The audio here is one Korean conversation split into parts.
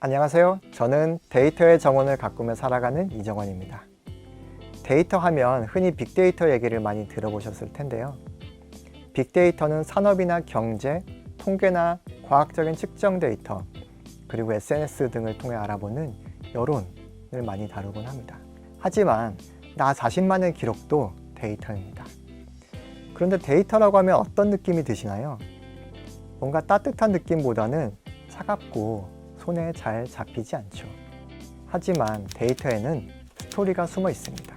안녕하세요. 저는 데이터의 정원을 가꾸며 살아가는 이정원입니다. 데이터 하면 흔히 빅데이터 얘기를 많이 들어보셨을 텐데요. 빅데이터는 산업이나 경제, 통계나 과학적인 측정 데이터, 그리고 SNS 등을 통해 알아보는 여론을 많이 다루곤 합니다. 하지만 나 자신만의 기록도 데이터입니다. 그런데 데이터라고 하면 어떤 느낌이 드시나요? 뭔가 따뜻한 느낌보다는 차갑고 손에 잘 잡히지 않죠. 하지만 데이터에는 스토리가 숨어 있습니다.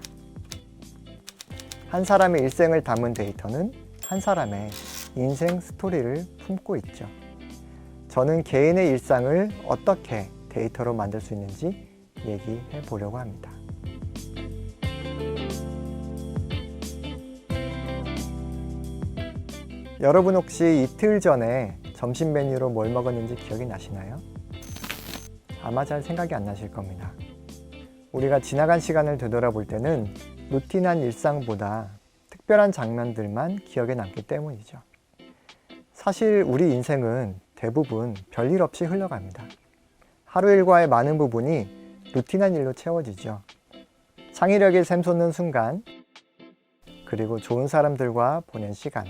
한 사람의 일생을 담은 데이터는 한 사람의 인생 스토리를 품고 있죠. 저는 개인의 일상을 어떻게 데이터로 만들 수 있는지 얘기해 보려고 합니다. 여러분 혹시 이틀 전에 점심 메뉴로 뭘 먹었는지 기억이 나시나요? 아마 잘 생각이 안 나실 겁니다. 우리가 지나간 시간을 되돌아볼 때는 루틴한 일상보다 특별한 장면들만 기억에 남기 때문이죠. 사실 우리 인생은 대부분 별일 없이 흘러갑니다. 하루 일과의 많은 부분이 루틴한 일로 채워지죠. 창의력이 샘솟는 순간, 그리고 좋은 사람들과 보낸 시간,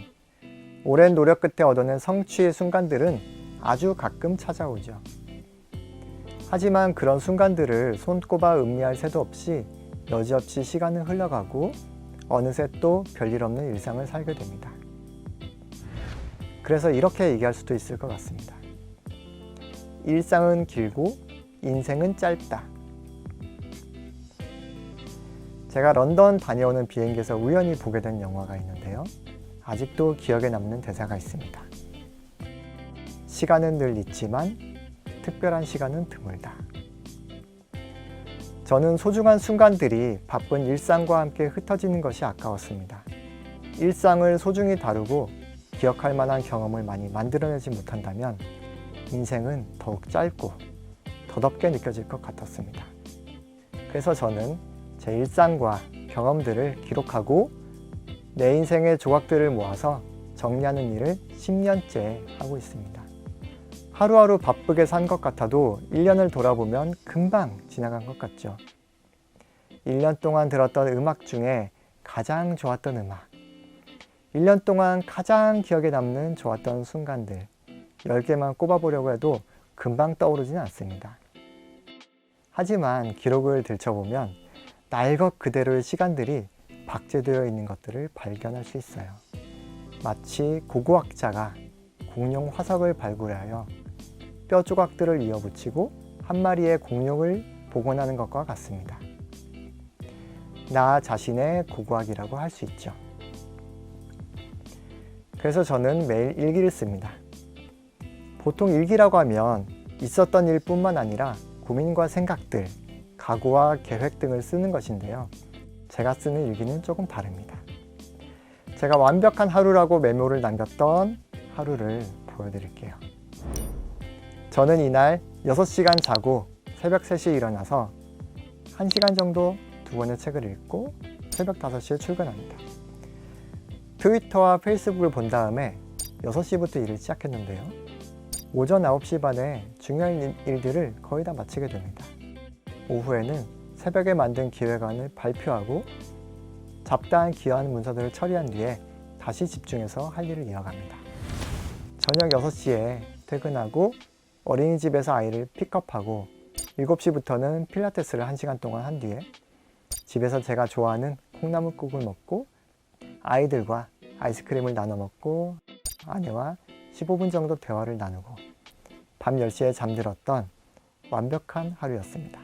오랜 노력 끝에 얻어낸 성취의 순간들은 아주 가끔 찾아오죠. 하지만 그런 순간들을 손꼽아 음미할 새도 없이 여지없이 시간은 흘러가고 어느새 또 별일 없는 일상을 살게 됩니다. 그래서 이렇게 얘기할 수도 있을 것 같습니다. 일상은 길고 인생은 짧다. 제가 런던 다녀오는 비행기에서 우연히 보게 된 영화가 있는데요. 아직도 기억에 남는 대사가 있습니다. 시간은 늘 있지만 특별한 시간은 드물다. 저는 소중한 순간들이 바쁜 일상과 함께 흩어지는 것이 아까웠습니다. 일상을 소중히 다루고 기억할 만한 경험을 많이 만들어내지 못한다면 인생은 더욱 짧고 더덥게 느껴질 것 같았습니다. 그래서 저는 제 일상과 경험들을 기록하고 내 인생의 조각들을 모아서 정리하는 일을 10년째 하고 있습니다. 하루하루 바쁘게 산 것 같아도 1년을 돌아보면 금방 지나간 것 같죠. 1년 동안 들었던 음악 중에 가장 좋았던 음악, 1년 동안 가장 기억에 남는 좋았던 순간들 10개만 꼽아보려고 해도 금방 떠오르지는 않습니다. 하지만 기록을 들춰보면 날 것 그대로의 시간들이 박제되어 있는 것들을 발견할 수 있어요. 마치 고고학자가 공룡 화석을 발굴하여 뼈 조각들을 이어붙이고 한 마리의 공룡을 복원하는 것과 같습니다. 나 자신의 고고학이라고 할 수 있죠. 그래서 저는 매일 일기를 씁니다. 보통 일기라고 하면 있었던 일뿐만 아니라 고민과 생각들, 각오와 계획 등을 쓰는 것인데요. 제가 쓰는 일기는 조금 다릅니다. 제가 완벽한 하루라고 메모를 남겼던 하루를 보여드릴게요. 저는 이날 6시간 자고 새벽 3시에 일어나서 1시간 정도 두 권의 책을 읽고 새벽 5시에 출근합니다. 트위터와 페이스북을 본 다음에 6시부터 일을 시작했는데요. 오전 9시 반에 중요한 일들을 거의 다 마치게 됩니다. 오후에는 새벽에 만든 기획안을 발표하고 잡다한 기여한 문서들을 처리한 뒤에 다시 집중해서 할 일을 이어갑니다. 저녁 6시에 퇴근하고 어린이집에서 아이를 픽업하고 7시부터는 필라테스를 1시간 동안 한 뒤에 집에서 제가 좋아하는 콩나물국을 먹고 아이들과 아이스크림을 나눠 먹고 아내와 15분 정도 대화를 나누고 밤 10시에 잠들었던 완벽한 하루였습니다.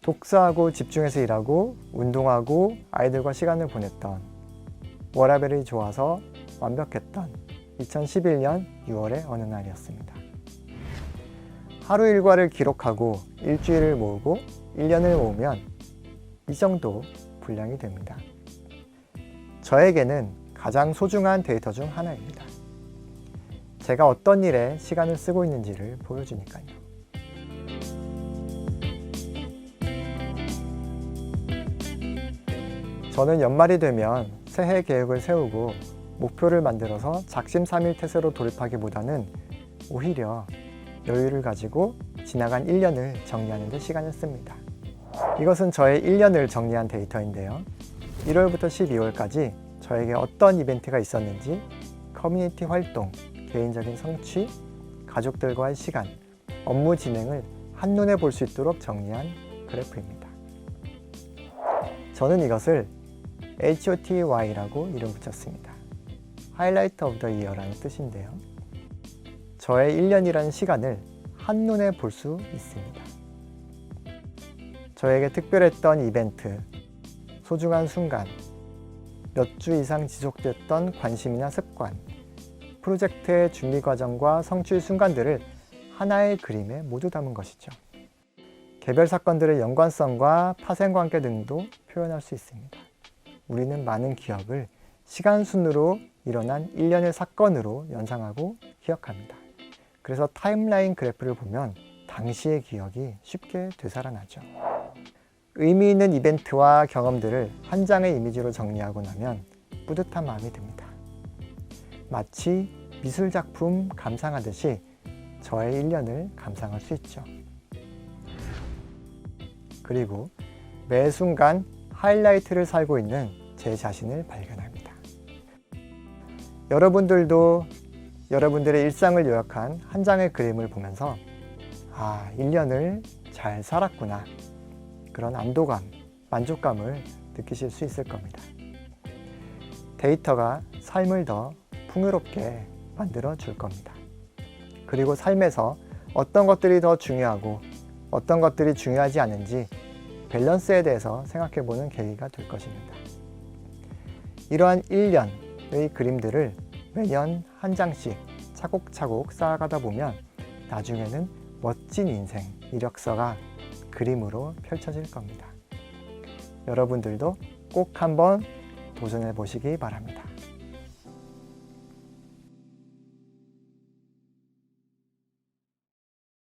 독서하고 집중해서 일하고 운동하고 아이들과 시간을 보냈던 워라밸이 좋아서 완벽했던 2011년 6월의 어느 날이었습니다. 하루 일과를 기록하고 일주일을 모으고 1년을 모으면 이 정도 분량이 됩니다. 저에게는 가장 소중한 데이터 중 하나입니다. 제가 어떤 일에 시간을 쓰고 있는지를 보여주니까요. 저는 연말이 되면 새해 계획을 세우고 목표를 만들어서 작심삼일태세로 돌입하기보다는 오히려 여유를 가지고 지나간 1년을 정리하는 데 시간을 씁니다. 이것은 저의 1년을 정리한 데이터인데요. 1월부터 12월까지 저에게 어떤 이벤트가 있었는지, 커뮤니티 활동, 개인적인 성취, 가족들과의 시간, 업무 진행을 한눈에 볼 수 있도록 정리한 그래프입니다. 저는 이것을 HOTY라고 이름 붙였습니다. Highlight of the Year라는 뜻인데요. 저의 1년이라는 시간을 한눈에 볼 수 있습니다. 저에게 특별했던 이벤트, 소중한 순간, 몇 주 이상 지속됐던 관심이나 습관, 프로젝트의 준비 과정과 성취 순간들을 하나의 그림에 모두 담은 것이죠. 개별 사건들의 연관성과 파생관계 등도 표현할 수 있습니다. 우리는 많은 기억을 시간 순으로 일어난 일련의 사건으로 연상하고 기억합니다. 그래서 타임라인 그래프를 보면 당시의 기억이 쉽게 되살아나죠. 의미 있는 이벤트와 경험들을 한 장의 이미지로 정리하고 나면 뿌듯한 마음이 듭니다. 마치 미술작품 감상하듯이 저의 1년을 감상할 수 있죠. 그리고 매 순간 하이라이트를 살고 있는 제 자신을 발견합니다. 여러분들도 여러분들의 일상을 요약한 한 장의 그림을 보면서 1년을 잘 살았구나, 그런 안도감, 만족감을 느끼실 수 있을 겁니다. 데이터가 삶을 더 풍요롭게 만들어 줄 겁니다. 그리고 삶에서 어떤 것들이 더 중요하고 어떤 것들이 중요하지 않은지 밸런스에 대해서 생각해 보는 계기가 될 것입니다. 이러한 1년의 그림들을 매년 한 장씩 차곡차곡 쌓아가다 보면 나중에는 멋진 인생, 이력서가 그림으로 펼쳐질 겁니다. 여러분들도 꼭 한번 도전해 보시기 바랍니다.